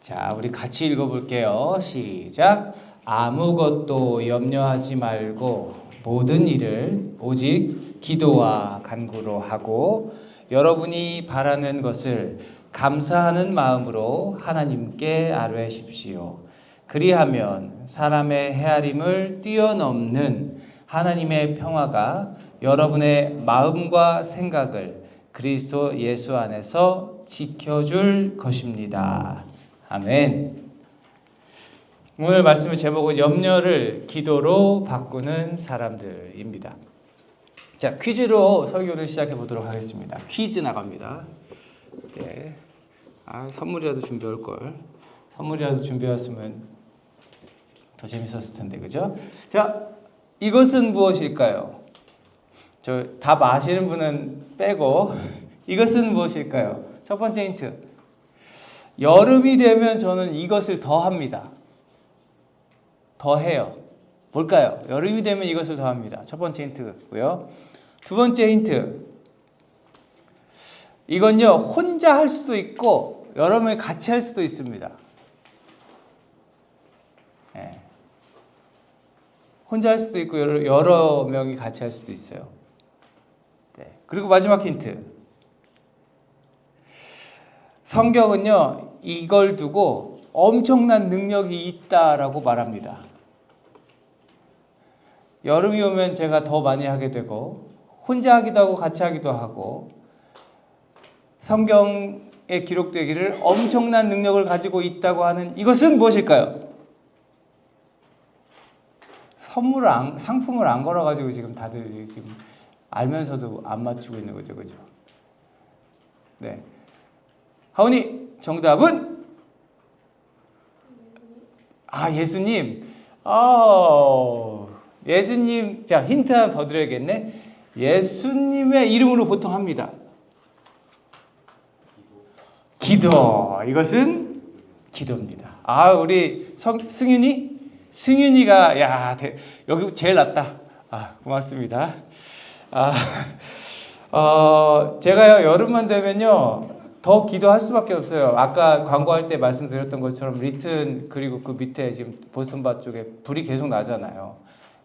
자, 우리 같이 읽어볼게요. 시작. 아무것도 염려하지 말고 모든 일을 오직 기도와 간구로 하고 여러분이 바라는 것을 감사하는 마음으로 하나님께 아뢰십시오. 그리하면 사람의 헤아림을 뛰어넘는 하나님의 평화가 여러분의 마음과 생각을 그리스도 예수 안에서 지켜줄 것입니다. 아멘. 오늘 말씀의 제목은 염려를 기도로 바꾸는 사람들입니다. 자, 퀴즈로 설교를 시작해 보도록 하겠습니다. 퀴즈 나갑니다. 네. 선물이라도 준비해 올 걸. 선물이라도 준비해 왔으면 더 재밌었을 텐데, 그죠? 자, 이것은 무엇일까요? 저 답 아시는 분은 빼고 이것은 무엇일까요? 첫 번째 힌트. 여름이 되면 저는 이것을 더 합니다. 더 해요. 뭘까요? 여름이 되면 이것을 더 합니다. 첫 번째 힌트고요. 두 번째 힌트. 이건요, 혼자 할 수도 있고 여러 명이 같이 할 수도 있습니다. 네. 혼자 할 수도 있고 여러 명이 같이 할 수도 있어요. 네. 그리고 마지막 힌트. 성경은요, 이걸 두고 엄청난 능력이 있다라고 말합니다. 여름이 오면 제가 더 많이 하게 되고 혼자 하기도 하고 같이 하기도 하고 성경에 기록되기를 엄청난 능력을 가지고 있다고 하는 이것은 무엇일까요? 상품을 안 걸어가지고 지금 다들 지금 알면서도 안 맞추고 있는 거죠, 그죠? 네. 하은이, 정답은? 예수님. 예수님. 자, 힌트 하나 더 드려야겠네. 예수님의 이름으로 보통 합니다. 기도. 이것은 기도입니다. 우리 승윤이? 승윤이가, 여기 제일 낫다. 고맙습니다. 제가요, 여름만 되면요, 더 기도할 수밖에 없어요. 아까 광고할 때 말씀드렸던 것처럼 리튼 그리고 그 밑에 지금 보스턴바 쪽에 불이 계속 나잖아요.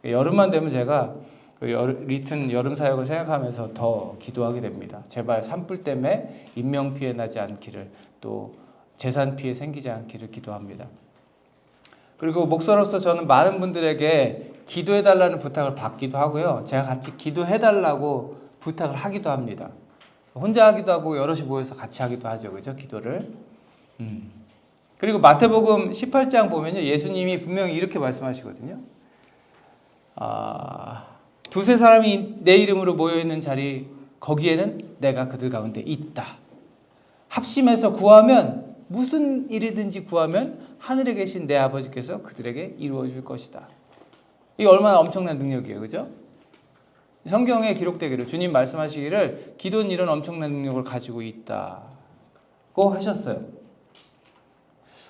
여름만 되면 제가 리튼 여름 사역을 생각하면서 더 기도하게 됩니다. 제발 산불 때문에 인명 피해 나지 않기를, 또 재산 피해 생기지 않기를 기도합니다. 그리고 목사로서 저는 많은 분들에게 기도해달라는 부탁을 받기도 하고요. 제가 같이 기도해달라고 부탁을 하기도 합니다. 혼자 하기도 하고 여럿이 모여서 같이 하기도 하죠. 그죠? 기도를. 그리고 마태복음 18장 보면요, 예수님이 분명히 이렇게 말씀하시거든요. 두세 사람이 내 이름으로 모여있는 자리, 거기에는 내가 그들 가운데 있다. 합심해서 구하면, 무슨 일이든지 구하면 하늘에 계신 내 아버지께서 그들에게 이루어 줄 것이다. 이게 얼마나 엄청난 능력이에요. 그죠? 성경에 기록되기를, 주님 말씀하시기를 기도는 이런 엄청난 능력을 가지고 있다고 하셨어요.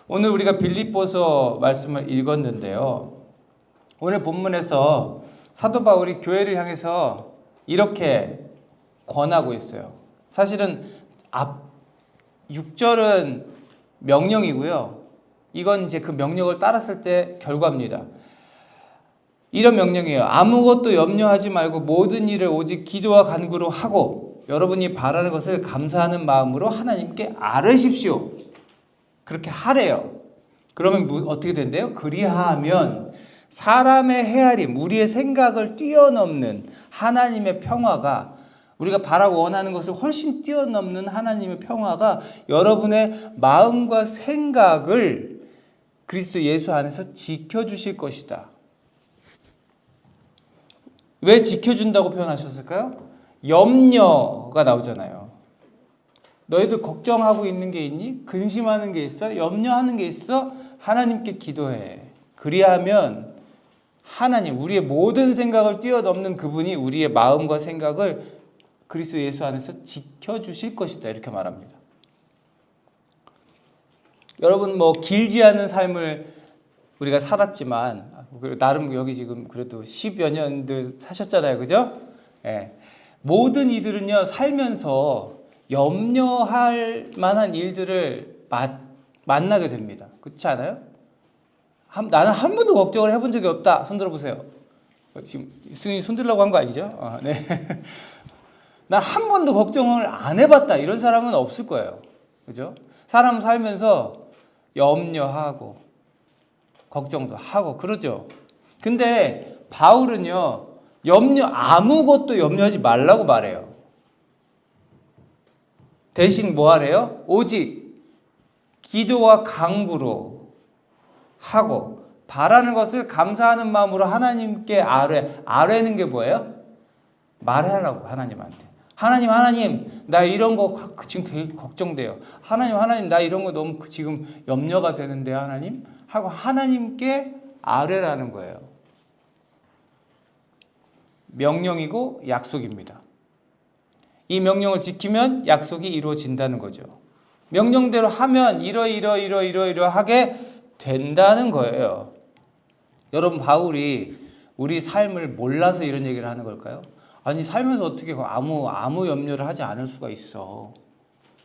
오늘 우리가 빌립보서 말씀을 읽었는데요. 오늘 본문에서 사도 바울이 교회를 향해서 이렇게 권하고 있어요. 사실은 앞 6절은 명령이고요. 이건 이제 그 명령을 따랐을 때 결과입니다. 이런 명령이에요. 아무것도 염려하지 말고 모든 일을 오직 기도와 간구로 하고 여러분이 바라는 것을 감사하는 마음으로 하나님께 아뢰십시오. 그렇게 하래요. 그러면 어떻게 된대요? 그리하면 사람의 헤아림, 우리의 생각을 뛰어넘는 하나님의 평화가, 우리가 바라고 원하는 것을 훨씬 뛰어넘는 하나님의 평화가 여러분의 마음과 생각을 그리스도 예수 안에서 지켜주실 것이다. 왜 지켜준다고 표현하셨을까요? 염려가 나오잖아요. 너희들 걱정하고 있는 게 있니? 근심하는 게 있어? 염려하는 게 있어? 하나님께 기도해. 그리하면 하나님, 우리의 모든 생각을 뛰어넘는 그분이 우리의 마음과 생각을 그리스도 예수 안에서 지켜주실 것이다. 이렇게 말합니다. 여러분, 길지 않은 삶을 우리가 살았지만, 나름 여기 지금 그래도 10여 년들 사셨잖아요. 그죠? 예. 모든 이들은요, 살면서 염려할 만한 일들을 만나게 됩니다. 그렇지 않아요? 나는 한 번도 걱정을 해본 적이 없다. 손 들어보세요. 지금 승윤이 손 들라고 한 거 아니죠? 네. 난 한 번도 걱정을 안 해봤다. 이런 사람은 없을 거예요. 그죠? 사람 살면서 염려하고 걱정도 하고 그러죠. 근데 바울은요, 아무것도 염려하지 말라고 말해요. 대신 뭐 하래요? 오직 기도와 간구로 하고 바라는 것을 감사하는 마음으로 하나님께 아뢰는 게 뭐예요? 말하라고. 하나님한테. 하나님, 나 이런 거 지금 되게 걱정돼요. 하나님, 나 이런 거 너무 지금 염려가 되는데 하나님? 하고 하나님께 아뢰라는 거예요. 명령이고 약속입니다. 이 명령을 지키면 약속이 이루어진다는 거죠. 명령대로 하면 이러하게 된다는 거예요. 여러분, 바울이 우리 삶을 몰라서 이런 얘기를 하는 걸까요? 아니, 살면서 어떻게 아무 염려를 하지 않을 수가 있어.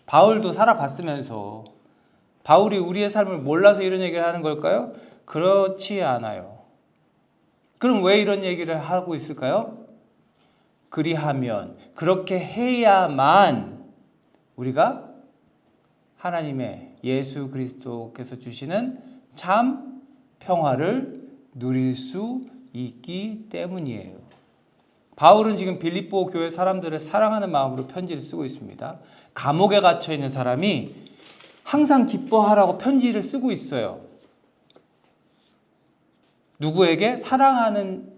바울도 살아봤으면서 바울이 우리의 삶을 몰라서 이런 얘기를 하는 걸까요? 그렇지 않아요. 그럼 왜 이런 얘기를 하고 있을까요? 그리하면, 그렇게 해야만 우리가 하나님의 예수 그리스도께서 주시는 참 평화를 누릴 수 있기 때문이에요. 바울은 지금 빌립보 교회 사람들을 사랑하는 마음으로 편지를 쓰고 있습니다. 감옥에 갇혀 있는 사람이 항상 기뻐하라고 편지를 쓰고 있어요. 누구에게? 사랑하는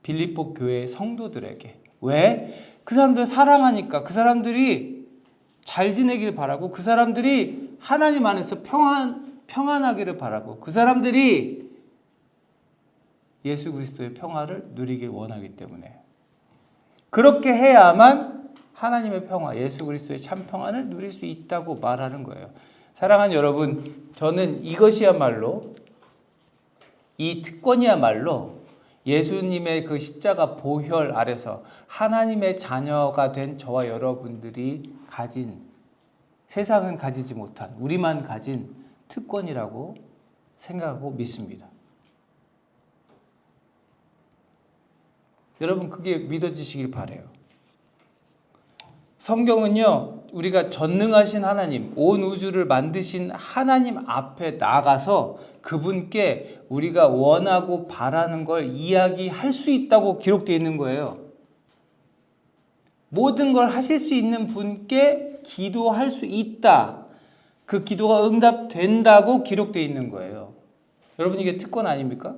빌립보 교회 성도들에게. 왜? 그 사람들 사랑하니까. 그 사람들이 잘 지내길 바라고, 그 사람들이 하나님 안에서 평안하기를 바라고, 그 사람들이 예수 그리스도의 평화를 누리길 원하기 때문에. 그렇게 해야만 하나님의 평화, 예수 그리스도의 참 평안을 누릴 수 있다고 말하는 거예요. 사랑하는 여러분, 저는 이것이야말로, 이 특권이야말로 예수님의 그 십자가 보혈 아래서 하나님의 자녀가 된 저와 여러분들이 가진, 세상은 가지지 못한, 우리만 가진 특권이라고 생각하고 믿습니다. 여러분, 그게 믿어지시길 바라요. 성경은요, 우리가 전능하신 하나님, 온 우주를 만드신 하나님 앞에 나가서 그분께 우리가 원하고 바라는 걸 이야기할 수 있다고 기록되어 있는 거예요. 모든 걸 하실 수 있는 분께 기도할 수 있다. 그 기도가 응답된다고 기록되어 있는 거예요. 여러분, 이게 특권 아닙니까?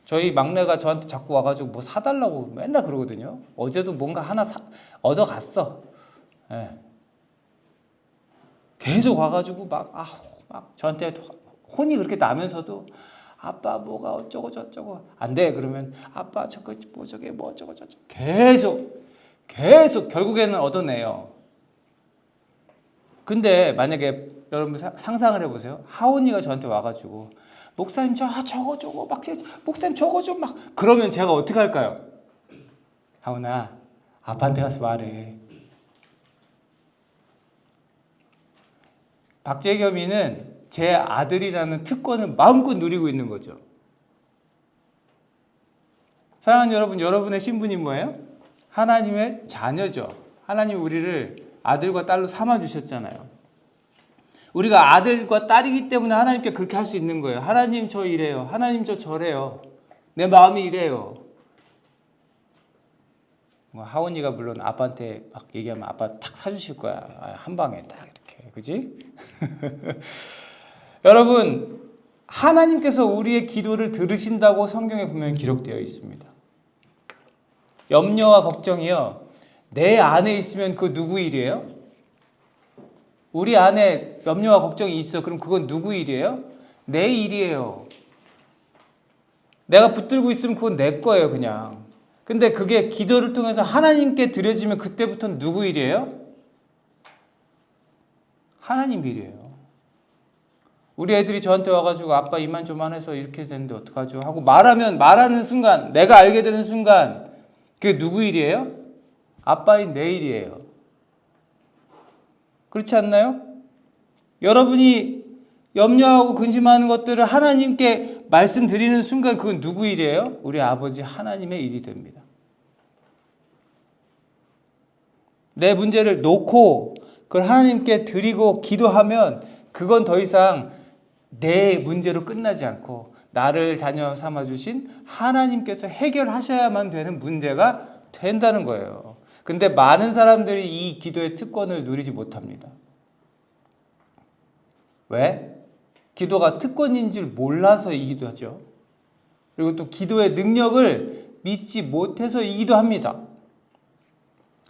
저희 막내가 저한테 자꾸 와가지고 뭐 사달라고 맨날 그러거든요. 어제도 뭔가 하나 얻어갔어. 네. 계속 와가지고 막 저한테 혼이 그렇게 나면서도 아빠 뭐가 어쩌고 저쩌고 안 돼. 그러면 아빠 저거 뭐 저게 뭐 어쩌고 저쩌고 계속 결국에는 얻어내요. 근데 만약에 여러분 상상을 해보세요. 하온이가 저한테 와가지고 목사님 저거 막 목사님 저거 좀 막 그러면 제가 어떻게 할까요? 하온아, 아빠한테 가서 말해. 박재겸이는 제 아들이라는 특권을 마음껏 누리고 있는 거죠. 사랑하는 여러분, 여러분의 신분이 뭐예요? 하나님의 자녀죠. 하나님이 우리를 아들과 딸로 삼아주셨잖아요. 우리가 아들과 딸이기 때문에 하나님께 그렇게 할 수 있는 거예요. 하나님 저 이래요. 하나님 저 저래요. 내 마음이 이래요. 하원이가 물론 아빠한테 막 얘기하면 아빠 탁 사주실 거야. 한 방에 딱 이렇게. 그지? 여러분, 하나님께서 우리의 기도를 들으신다고 성경에 분명히 기록되어 있습니다. 염려와 걱정이요, 내 안에 있으면 그 누구 일이에요? 우리 안에 염려와 걱정이 있어. 그럼 그건 누구 일이에요? 내 일이에요. 내가 붙들고 있으면 그건 내 거예요, 그냥. 근데 그게 기도를 통해서 하나님께 드려지면 그때부터는 누구 일이에요? 하나님 일이에요. 우리 애들이 저한테 와가지고 아빠 이만저만해서 이렇게 됐는데 어떡하죠? 하고 말하는 순간, 내가 알게 되는 순간 그게 누구 일이에요? 아빠인 내 일이에요. 그렇지 않나요? 여러분이 염려하고 근심하는 것들을 하나님께 말씀드리는 순간 그건 누구 일이에요? 우리 아버지 하나님의 일이 됩니다. 내 문제를 놓고 그걸 하나님께 드리고 기도하면 그건 더 이상 내 문제로 끝나지 않고 나를 자녀 삼아주신 하나님께서 해결하셔야만 되는 문제가 된다는 거예요. 근데 많은 사람들이 이 기도의 특권을 누리지 못합니다. 왜? 기도가 특권인 줄 몰라서이기도 하죠. 그리고 또 기도의 능력을 믿지 못해서이기도 합니다.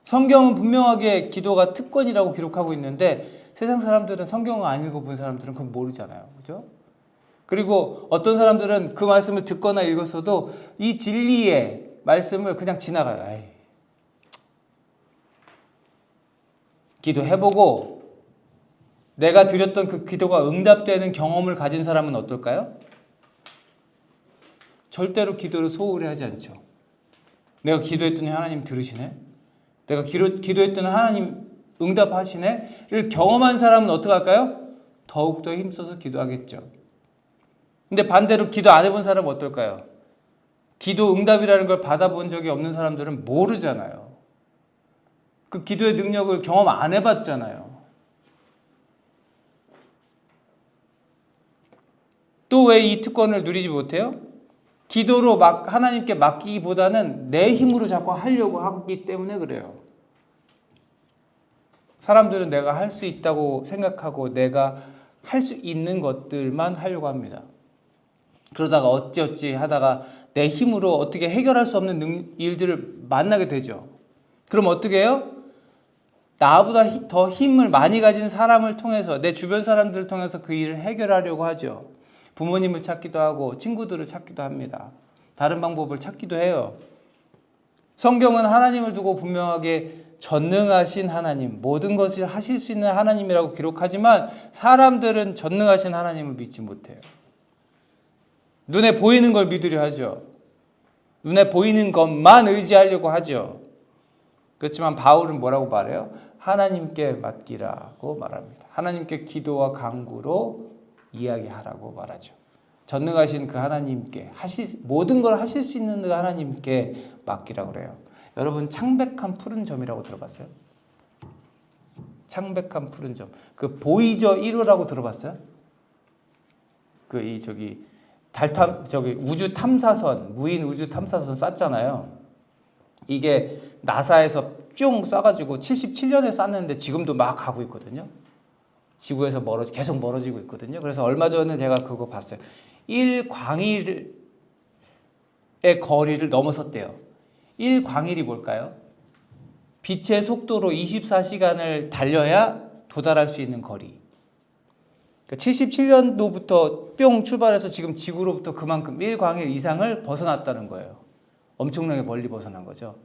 성경은 분명하게 기도가 특권이라고 기록하고 있는데 세상 사람들은 성경을 안 읽어본 사람들은 그건 모르잖아요. 그죠? 그리고 어떤 사람들은 그 말씀을 듣거나 읽었어도 이 진리의 말씀을 그냥 지나가요. 에이. 기도해보고 내가 드렸던 그 기도가 응답되는 경험을 가진 사람은 어떨까요? 절대로 기도를 소홀히 하지 않죠. 내가 기도했더니 하나님 들으시네? 내가 기도했더니 하나님 응답하시네?를 경험한 사람은 어떻게 할까요? 더욱더 힘써서 기도하겠죠. 근데 반대로 기도 안 해본 사람은 어떨까요? 기도 응답이라는 걸 받아본 적이 없는 사람들은 모르잖아요. 그 기도의 능력을 경험 안 해봤잖아요. 또 왜 이 특권을 누리지 못해요? 기도로 하나님께 맡기기보다는 내 힘으로 자꾸 하려고 하기 때문에 그래요. 사람들은 내가 할 수 있다고 생각하고 내가 할 수 있는 것들만 하려고 합니다. 그러다가 어찌어찌 하다가 내 힘으로 어떻게 해결할 수 없는 일들을 만나게 되죠. 그럼 어떻게 해요? 나보다 더 힘을 많이 가진 사람을 통해서 내 주변 사람들을 통해서 그 일을 해결하려고 하죠. 부모님을 찾기도 하고 친구들을 찾기도 합니다. 다른 방법을 찾기도 해요. 성경은 하나님을 두고 분명하게 전능하신 하나님, 모든 것을 하실 수 있는 하나님이라고 기록하지만 사람들은 전능하신 하나님을 믿지 못해요. 눈에 보이는 걸 믿으려 하죠. 눈에 보이는 것만 의지하려고 하죠. 그렇지만 바울은 뭐라고 말해요? 하나님께 맡기라고 말합니다. 하나님께 기도와 간구로 이야기하라고 말하죠. 전능하신 그 하나님께 모든 걸 하실 수 있는 그 하나님께 맡기라고 그래요. 여러분 창백한 푸른 점이라고 들어봤어요? 창백한 푸른 점. 그 보이저 1호라고 들어봤어요? 우주 탐사선, 무인 우주 탐사선 쐈잖아요. 이게 나사에서 뿅 쏴가지고 77년에 쐈는데 지금도 막 가고 있거든요. 지구에서 계속 멀어지고 있거든요. 그래서 얼마 전에 제가 그거 봤어요. 1광일의 거리를 넘어섰대요. 1광일이 뭘까요? 빛의 속도로 24시간을 달려야 도달할 수 있는 거리. 77년도부터 뿅 출발해서 지금 지구로부터 그만큼 1광일 이상을 벗어났다는 거예요. 엄청나게 멀리 벗어난 거죠.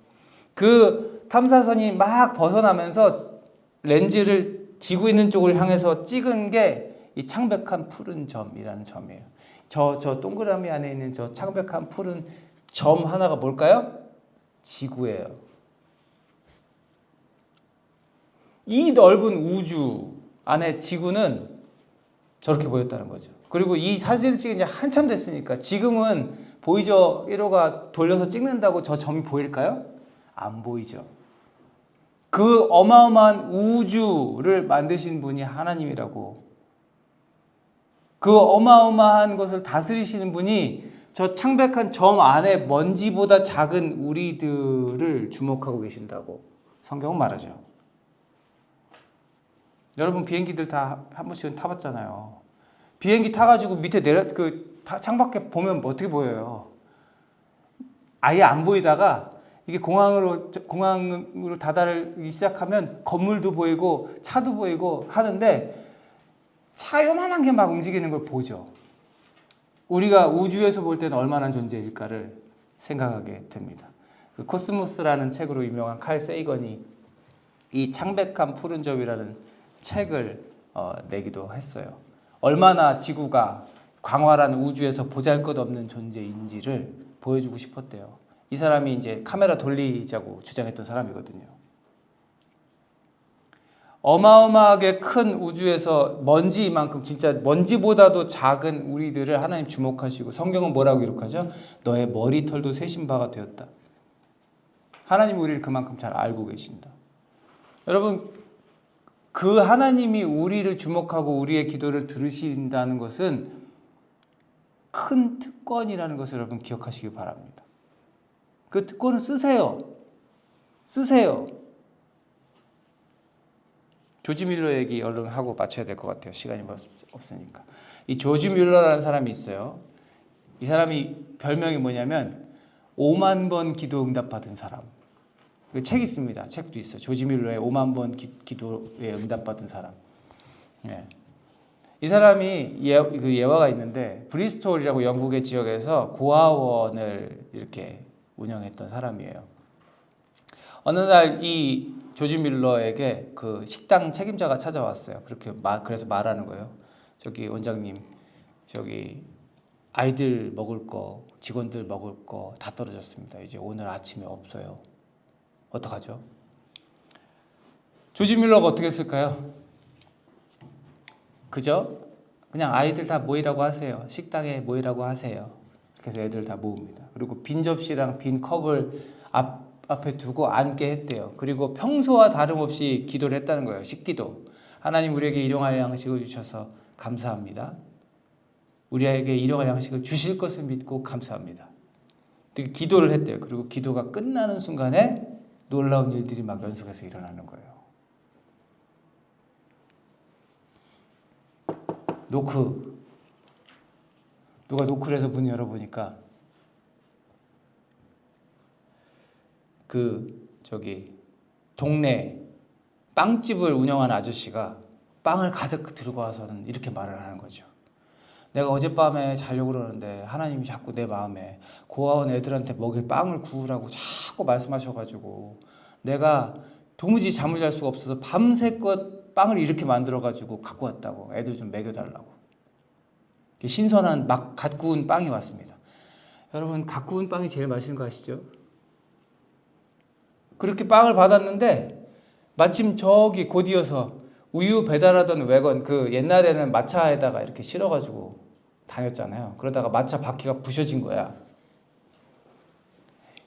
그 탐사선이 막 벗어나면서 렌즈를 지구 있는 쪽을 향해서 찍은 게 이 창백한 푸른 점이라는 점이에요. 저 동그라미 안에 있는 저 창백한 푸른 점 하나가 뭘까요? 지구예요. 이 넓은 우주 안에 지구는 저렇게 보였다는 거죠. 그리고 이 사진을 찍은 지 한참 됐으니까 지금은 보이저 1호가 돌려서 찍는다고 저 점이 보일까요? 안 보이죠. 그 어마어마한 우주를 만드신 분이 하나님이라고, 그 어마어마한 것을 다스리시는 분이 저 창백한 점 안에 먼지보다 작은 우리들을 주목하고 계신다고 성경은 말하죠. 여러분 비행기들 다 한 번씩은 타봤잖아요. 비행기 타가지고 밑에 창밖에 보면 어떻게 보여요? 아예 안 보이다가 이게 공항으로 다다르기 시작하면 건물도 보이고 차도 보이고 하는데 차 요만한 게 막 움직이는 걸 보죠. 우리가 우주에서 볼 때는 얼마나 존재일까를 생각하게 됩니다. 그 코스모스라는 책으로 유명한 칼 세이건이 이 창백한 푸른 점이라는 책을 내기도 했어요. 얼마나 지구가 광활한 우주에서 보잘것없는 존재인지를 보여주고 싶었대요. 이 사람이 이제 카메라 돌리자고 주장했던 사람이거든요. 어마어마하게 큰 우주에서 먼지 이만큼 진짜 먼지보다도 작은 우리들을 하나님 주목하시고 성경은 뭐라고 기록하죠? 너의 머리털도 세신 바가 되었다. 하나님 우리를 그만큼 잘 알고 계신다. 여러분 그 하나님이 우리를 주목하고 우리의 기도를 들으신다는 것은 큰 특권이라는 것을 여러분 기억하시기 바랍니다. 그 특권을 쓰세요. 쓰세요. 조지 밀러 얘기 얼른 하고 마쳐야 될 것 같아요. 시간이 없으니까. 이 조지 밀러라는 사람이 있어요. 이 사람이 별명이 뭐냐면 5만 번 기도 응답받은 사람. 그 책 있습니다. 책도 있어요. 조지 밀러의 5만 번 기도에 응답받은 사람. 예. 이 사람이 그 예화가 있는데 브리스톨이라고 영국의 지역에서 고아원을 이렇게 운영했던 사람이에요. 어느 날 이 조지 밀러에게 그 식당 책임자가 찾아왔어요. 그래서 말하는 거예요. 저기 원장님, 저기 아이들 먹을 거, 직원들 먹을 거 다 떨어졌습니다. 이제 오늘 아침에 없어요. 어떡하죠? 조지 밀러가 어떻게 했을까요? 그죠? 그냥 아이들 다 모이라고 하세요. 식당에 모이라고 하세요. 그래서 애들 다 모읍니다. 그리고 빈 접시랑 빈 컵을 앞에 두고 앉게 했대요. 그리고 평소와 다름없이 기도를 했다는 거예요. 식기도. 하나님 우리에게 일용할 양식을 주셔서 감사합니다. 우리에게 일용할 양식을 주실 것을 믿고 감사합니다. 기도를 했대요. 그리고 기도가 끝나는 순간에 놀라운 일들이 막 연속해서 일어나는 거예요. 누가 노크를 해서 문 열어보니까 동네 빵집을 운영하는 아저씨가 빵을 가득 들고 와서는 이렇게 말을 하는 거죠. 내가 어젯밤에 자려고 그러는데 하나님이 자꾸 내 마음에 고아원 애들한테 먹일 빵을 구우라고 자꾸 말씀하셔가지고 내가 도무지 잠을 잘 수가 없어서 밤새껏 빵을 이렇게 만들어가지고 갖고 왔다고. 애들 좀 먹여달라고. 신선한 막 갓 구운 빵이 왔습니다. 여러분 갓 구운 빵이 제일 맛있는 거 아시죠? 그렇게 빵을 받았는데 마침 저기 곧이어서 우유 배달하던 외건, 그 옛날에는 마차에다가 이렇게 실어가지고 다녔잖아요. 그러다가 마차 바퀴가 부셔진 거야.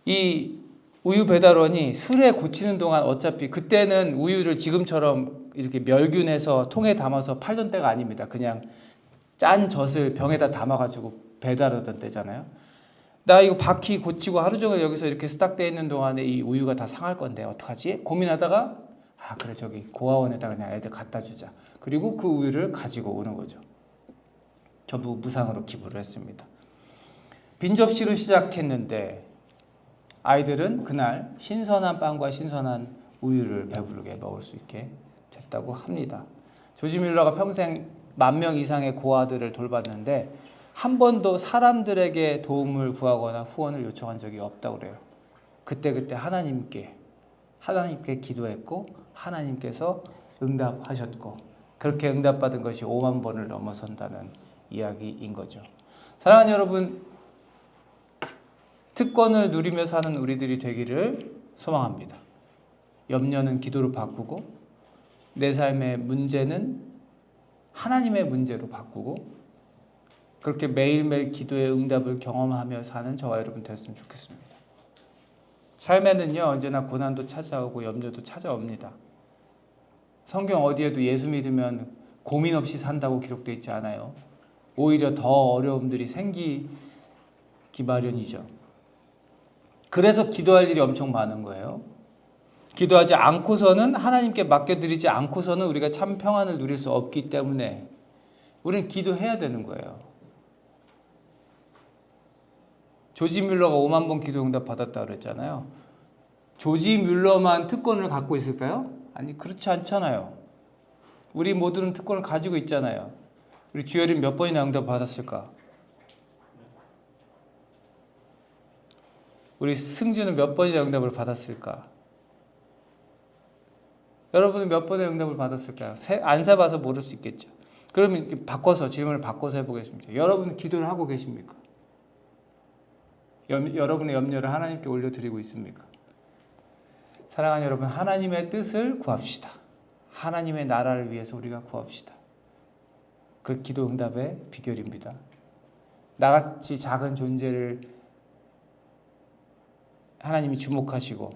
이 우유 배달원이 술에 고치는 동안 어차피 그때는 우유를 지금처럼 이렇게 멸균해서 통에 담아서 팔던 때가 아닙니다. 그냥 짠 젖을 병에다 담아가지고 배달하던 때잖아요. 나 이거 바퀴 고치고 하루 종일 여기서 이렇게 스탁되어 있는 동안에 이 우유가 다 상할 건데 어떡하지? 고민하다가 그래 저기 고아원에다가 그냥 애들 갖다 주자. 그리고 그 우유를 가지고 오는 거죠. 전부 무상으로 기부를 했습니다. 빈 접시로 시작했는데 아이들은 그날 신선한 빵과 신선한 우유를 배부르게 먹을 수 있게 됐다고 합니다. 조지 밀러가 평생 10,000명 이상의 고아들을 돌봤는데 한 번도 사람들에게 도움을 구하거나 후원을 요청한 적이 없다고 그래요. 그때 하나님께 기도했고 하나님께서 응답하셨고 그렇게 응답받은 것이 5만 번을 넘어선다는 이야기인 거죠. 사랑하는 여러분, 특권을 누리며 사는 우리들이 되기를 소망합니다. 염려는 기도로 바꾸고 내 삶의 문제는 하나님의 문제로 바꾸고 그렇게 매일매일 기도의 응답을 경험하며 사는 저와 여러분 됐으면 좋겠습니다. 삶에는요 언제나 고난도 찾아오고 염려도 찾아옵니다. 성경 어디에도 예수 믿으면 고민 없이 산다고 기록되어 있지 않아요. 오히려 더 어려움들이 생기기 마련이죠. 그래서 기도할 일이 엄청 많은 거예요. 기도하지 않고서는 하나님께 맡겨드리지 않고서는 우리가 참 평안을 누릴 수 없기 때문에 우리는 기도해야 되는 거예요. 조지 뮬러가 5만 번 기도 응답 받았다고 그랬잖아요. 조지 뮬러만 특권을 갖고 있을까요? 아니 그렇지 않잖아요. 우리 모두는 특권을 가지고 있잖아요. 우리 주열이 몇 번이나 응답 받았을까? 우리 승주는 몇 번이나 응답을 받았을까? 여러분은 몇 번의 응답을 받았을까요? 안 세봐서 모를 수 있겠죠. 그러면 질문을 바꿔서 해보겠습니다. 여러분은 기도를 하고 계십니까? 여러분의 염려를 하나님께 올려드리고 있습니까? 사랑하는 여러분, 하나님의 뜻을 구합시다. 하나님의 나라를 위해서 우리가 구합시다. 그 기도 응답의 비결입니다. 나같이 작은 존재를 하나님이 주목하시고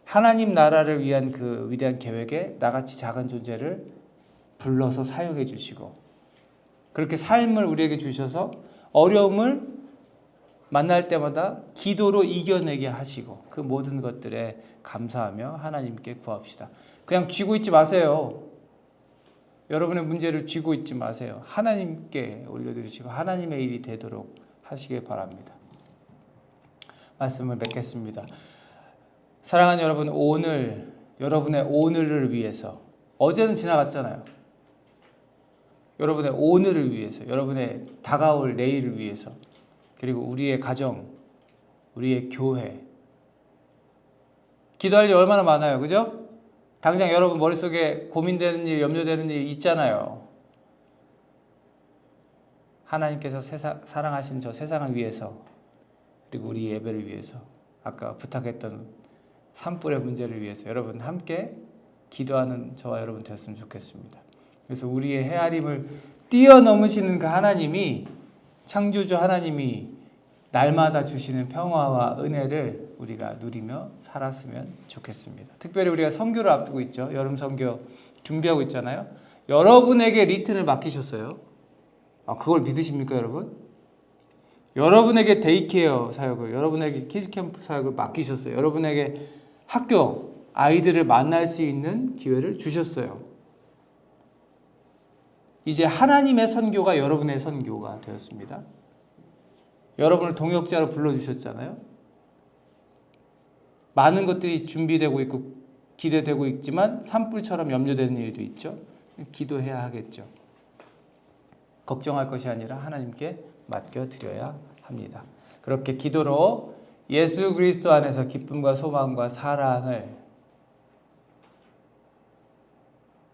하나님 나라를 위한 그 위대한 계획에 나같이 작은 존재를 불러서 사용해 주시고 그렇게 삶을 우리에게 주셔서 어려움을 만날 때마다 기도로 이겨내게 하시고 그 모든 것들에 감사하며 하나님께 구합시다. 그냥 쥐고 있지 마세요. 여러분의 문제를 쥐고 있지 마세요. 하나님께 올려드리시고 하나님의 일이 되도록 하시길 바랍니다. 말씀을 맺겠습니다. 사랑하는 여러분, 오늘 여러분의 오늘을 위해서 어제는 지나갔잖아요. 여러분의 오늘을 위해서, 여러분의 다가올 내일을 위해서, 그리고 우리의 가정, 우리의 교회 기도할 일 얼마나 많아요. 그죠? 당장 여러분 머릿속에 고민되는 일, 염려되는 일 있잖아요. 하나님께서 사랑하신 저 세상을 위해서 그리고 우리 예배를 위해서 아까 부탁했던 산불의 문제를 위해서 여러분 함께 기도하는 저와 여러분 되었으면 좋겠습니다. 그래서 우리의 헤아림을 뛰어넘으시는 그 하나님이 창조주 하나님이 날마다 주시는 평화와 은혜를 우리가 누리며 살았으면 좋겠습니다. 특별히 우리가 선교를 앞두고 있죠. 여름 선교 준비하고 있잖아요. 여러분에게 리튼을 맡기셨어요. 그걸 믿으십니까 여러분? 여러분에게 데이케어 사역을, 여러분에게 키즈캠프 사역을 맡기셨어요. 여러분에게 학교, 아이들을 만날 수 있는 기회를 주셨어요. 이제 하나님의 선교가 여러분의 선교가 되었습니다. 여러분을 동역자로 불러주셨잖아요. 많은 것들이 준비되고 있고 기대되고 있지만 산불처럼 염려되는 일도 있죠. 기도해야 하겠죠. 걱정할 것이 아니라 하나님께 맡겨드려야 합니다. 그렇게 기도로 예수 그리스도 안에서 기쁨과 소망과 사랑을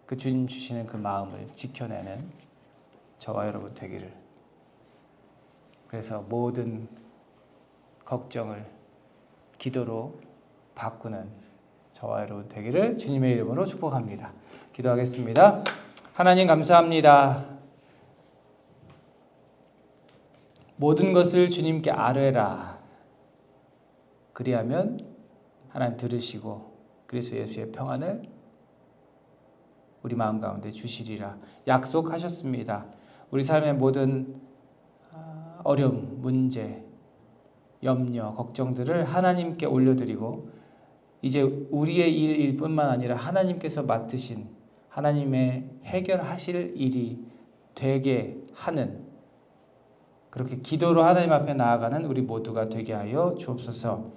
그 주님 주시는 그 마음을 지켜내는 저와 여러분 되기를, 그래서 모든 걱정을 기도로 바꾸는 저와 여러분 되기를 주님의 이름으로 축복합니다. 기도하겠습니다. 하나님 감사합니다. 모든 것을 주님께 아뢰라. 그리하면 하나님 들으시고 그리스도 예수의 평안을 우리 마음 가운데 주시리라 약속하셨습니다. 우리 삶의 모든 어려움, 문제, 염려, 걱정들을 하나님께 올려드리고 이제 우리의 일일 뿐만 아니라 하나님께서 맡으신 하나님의 해결하실 일이 되게 하는, 그렇게 기도로 하나님 앞에 나아가는 우리 모두가 되게 하여 주옵소서.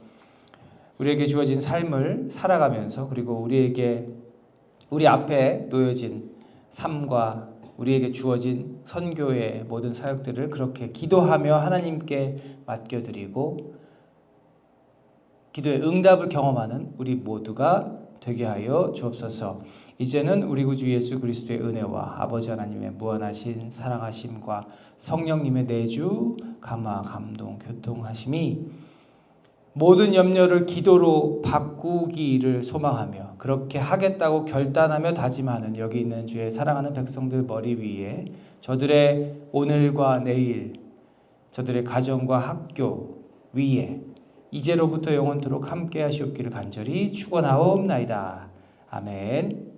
우리에게 주어진 삶을 살아가면서 그리고 우리 앞에 놓여진 삶과 우리에게 주어진 선교의 모든 사역들을 그렇게 기도하며 하나님께 맡겨드리고 기도의 응답을 경험하는 우리 모두가 되게 하여 주옵소서. 이제는 우리 구주 예수 그리스도의 은혜와 아버지 하나님의 무한하신 사랑하심과 성령님의 내주, 감화, 감동, 교통하심이 모든 염려를 기도로 바꾸기를 소망하며 그렇게 하겠다고 결단하며 다짐하는 여기 있는 주의 사랑하는 백성들 머리 위에 저들의 오늘과 내일, 저들의 가정과 학교 위에 이제로부터 영원토록 함께 하시옵기를 간절히 축원하옵나이다. 아멘.